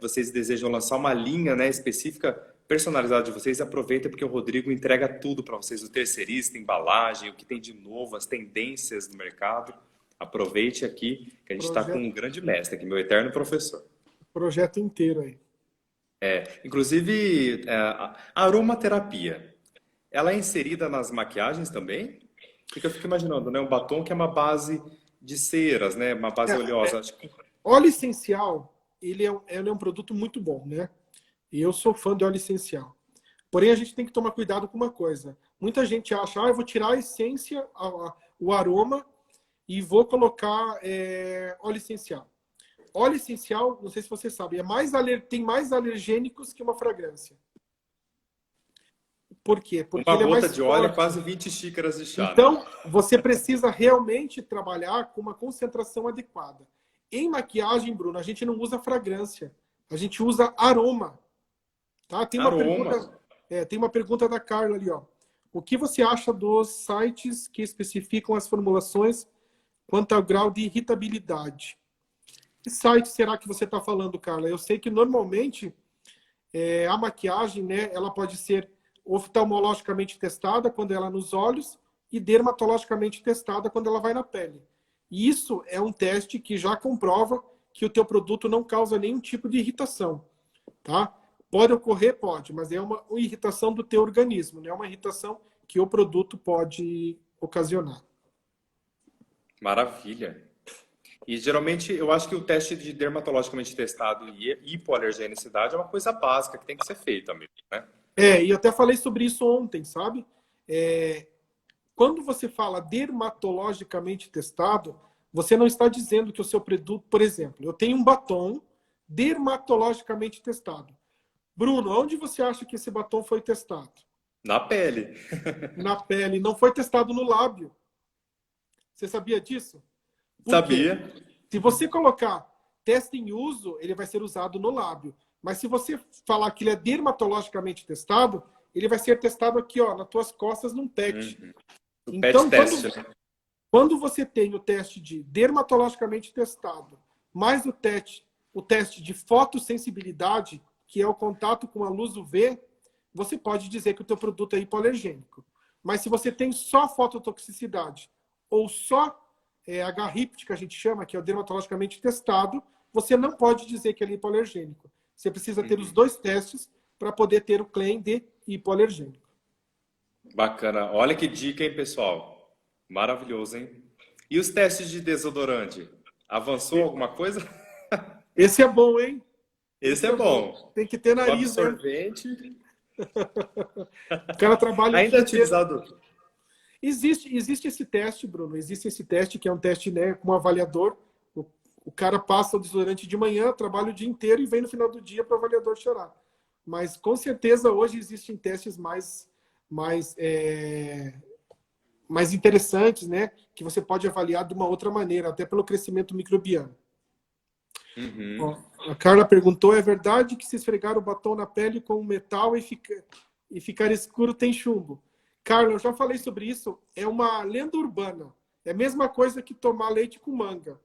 vocês desejam lançar uma linha, né, específica, personalizada de vocês, aproveita porque o Rodrigo entrega tudo para vocês, o terceirista, embalagem, o que tem de novo, as tendências do mercado. Aproveite aqui, que a gente está com um grande mestre aqui, meu eterno professor. Projeto inteiro aí. Inclusive, a aromaterapia, ela é inserida nas maquiagens também? Porque eu fico imaginando, né? Um batom que é uma base de ceras, né? Uma base oleosa. Óleo essencial, ele é um produto muito bom, né? E eu sou fã de óleo essencial. Porém, a gente tem que tomar cuidado com uma coisa. Muita gente acha, eu vou tirar a essência, o aroma, e vou colocar óleo essencial. Óleo essencial, não sei se você sabe, tem mais alergênicos que uma fragrância. Por quê? Porque uma ele é mais gota de óleo é forte. quase 20 xícaras de chá. Então, você precisa realmente trabalhar com uma concentração adequada. Em maquiagem, Bruno, a gente não usa fragrância. A gente usa aroma. Tá? Tem uma pergunta da Carla ali, ó. O que você acha dos sites que especificam as formulações quanto ao grau de irritabilidade? Que site será que você está falando, Carla? Eu sei que normalmente a maquiagem, né, ela pode ser oftalmologicamente testada quando ela é nos olhos e dermatologicamente testada quando ela vai na pele. E isso é um teste que já comprova que o teu produto não causa nenhum tipo de irritação, tá? Pode ocorrer? Pode, mas é uma irritação do teu organismo, não é uma irritação que o produto pode ocasionar. Maravilha. E geralmente eu acho que o teste de dermatologicamente testado e hipoalergenicidade é uma coisa básica que tem que ser feita mesmo, né? E eu até falei sobre isso ontem, sabe? Quando você fala dermatologicamente testado, você não está dizendo que o seu produto, por exemplo, eu tenho um batom dermatologicamente testado. Bruno, onde você acha que esse batom foi testado? Na pele. Na pele, não foi testado no lábio. Você sabia disso? Sabia. Se você colocar teste em uso, ele vai ser usado no lábio. Mas se você falar que ele é dermatologicamente testado, ele vai ser testado aqui, ó, nas tuas costas, num PET. Então, teste. Quando você tem o teste de dermatologicamente testado, mais o teste de fotossensibilidade, que é o contato com a luz UV, você pode dizer que o teu produto é hipoalergênico. Mas se você tem só fototoxicidade ou só H-RIPT, que a gente chama, que é o dermatologicamente testado, você não pode dizer que ele é hipoalergênico. Você precisa ter os dois testes para poder ter o claim de hipoalergênico. Bacana. Olha que dica, hein, pessoal? Maravilhoso, hein? E os testes de desodorante? Avançou alguma coisa? Esse é bom, hein? Esse é bom. Tem que ter nariz, o absorvente. né? O cara trabalha... Ainda é utilizado... Existe esse teste, Bruno. Existe esse teste, que é um teste, né, com um avaliador. O cara passa o desodorante de manhã, trabalha o dia inteiro e vem no final do dia para o avaliador chorar. Mas, com certeza, hoje existem testes mais interessantes, né? Que você pode avaliar de uma outra maneira, até pelo crescimento microbiano. Ó, a Carla perguntou, é verdade que se esfregar o batom na pele com metal e ficar escuro tem chumbo? Carla, eu já falei sobre isso, é uma lenda urbana. É a mesma coisa que tomar leite com manga.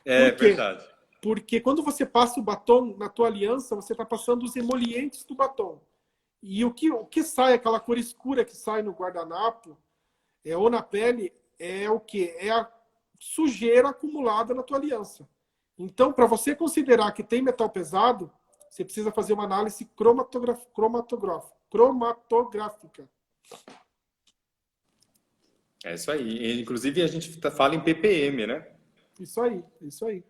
É verdade. Porque quando você passa o batom na tua aliança, você está passando os emolientes do batom. E o que sai, aquela cor escura que sai no guardanapo, ou na pele, é o quê? É a sujeira acumulada na tua aliança. Então, para você considerar que tem metal pesado, você precisa fazer uma análise cromatográfica. É isso aí. Inclusive, a gente fala em ppm, né? Isso aí.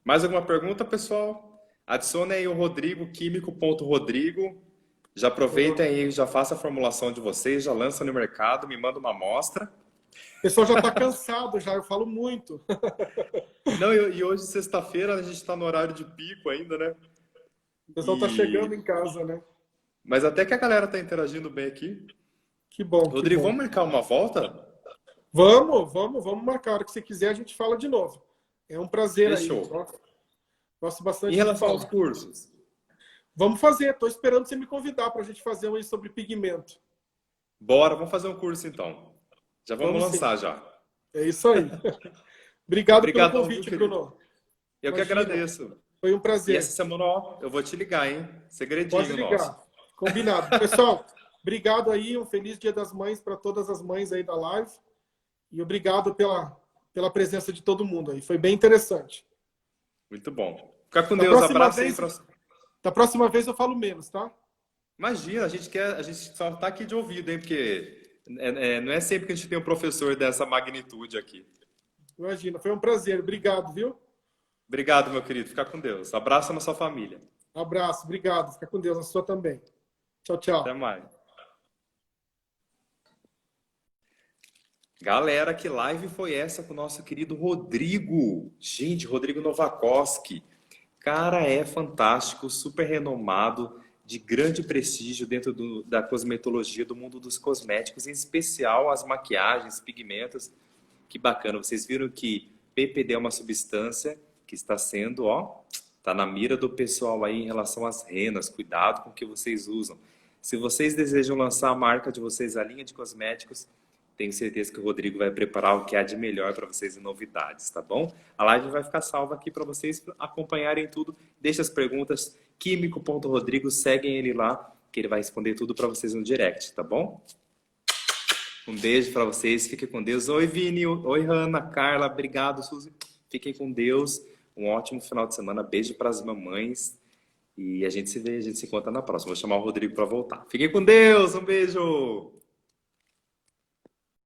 Mais alguma pergunta, pessoal? Adicione aí o Rodrigo, químico.rodrigo. Já aproveita aí, já faça a formulação de vocês, já lança no mercado, me manda uma amostra. O pessoal já está cansado, eu falo muito. Não, e hoje, sexta-feira, a gente está no horário de pico ainda, né? O pessoal está chegando em casa, né? Mas até que a galera está interagindo bem aqui. Que bom. Rodrigo, que bom. vamos marcar uma volta? Vamos marcar. A hora que você quiser, a gente fala de novo. É um prazer. Fechou. Aí. Gosto bastante. Em relação aos cursos? Vamos fazer. Estou esperando você me convidar para a gente fazer um aí sobre pigmento. Bora, vamos fazer um curso então. Já vamos lançar sim. já. É isso aí. Obrigado pelo convite, Bruno. Eu que agradeço. Foi um prazer. E essa semana, ó, eu vou te ligar, hein? Segredinho Pode ligar. nosso. Combinado. Pessoal, obrigado aí. Um feliz Dia das Mães para todas as mães aí da live. E obrigado pela presença de todo mundo aí. Foi bem interessante. Muito bom. Fica com Deus. Abraço aí. Da próxima vez eu falo menos, tá? Imagina, a gente só tá aqui de ouvido, hein? Porque não é sempre que a gente tem um professor dessa magnitude aqui. Imagina, foi um prazer. Obrigado, viu? Obrigado, meu querido. Fica com Deus. Abraço na sua família. Abraço, obrigado. Fica com Deus, na sua também. Tchau, tchau. Até mais. Galera, que live foi essa com o nosso querido Rodrigo? Gente, Rodrigo Novakoski. Cara, é fantástico, super renomado, de grande prestígio dentro da cosmetologia, do mundo dos cosméticos, em especial as maquiagens, pigmentos. Que bacana. Vocês viram que PPD é uma substância que está sendo, ó, tá na mira do pessoal aí em relação às renas. Cuidado com o que vocês usam. Se vocês desejam lançar a marca de vocês, a linha de cosméticos, tenho certeza que o Rodrigo vai preparar o que há de melhor para vocês em novidades, tá bom? A live vai ficar salva aqui para vocês acompanharem tudo. Deixa as perguntas, químico.rodrigo, seguem ele lá, que ele vai responder tudo para vocês no direct, tá bom? Um beijo para vocês, fiquem com Deus. Oi, Vini, oi, Hanna, Carla, obrigado, Suzy. Fiquem com Deus. Um ótimo final de semana. Beijo para as mamães. E a gente se vê, a gente se encontra na próxima. Vou chamar o Rodrigo para voltar. Fiquem com Deus, um beijo!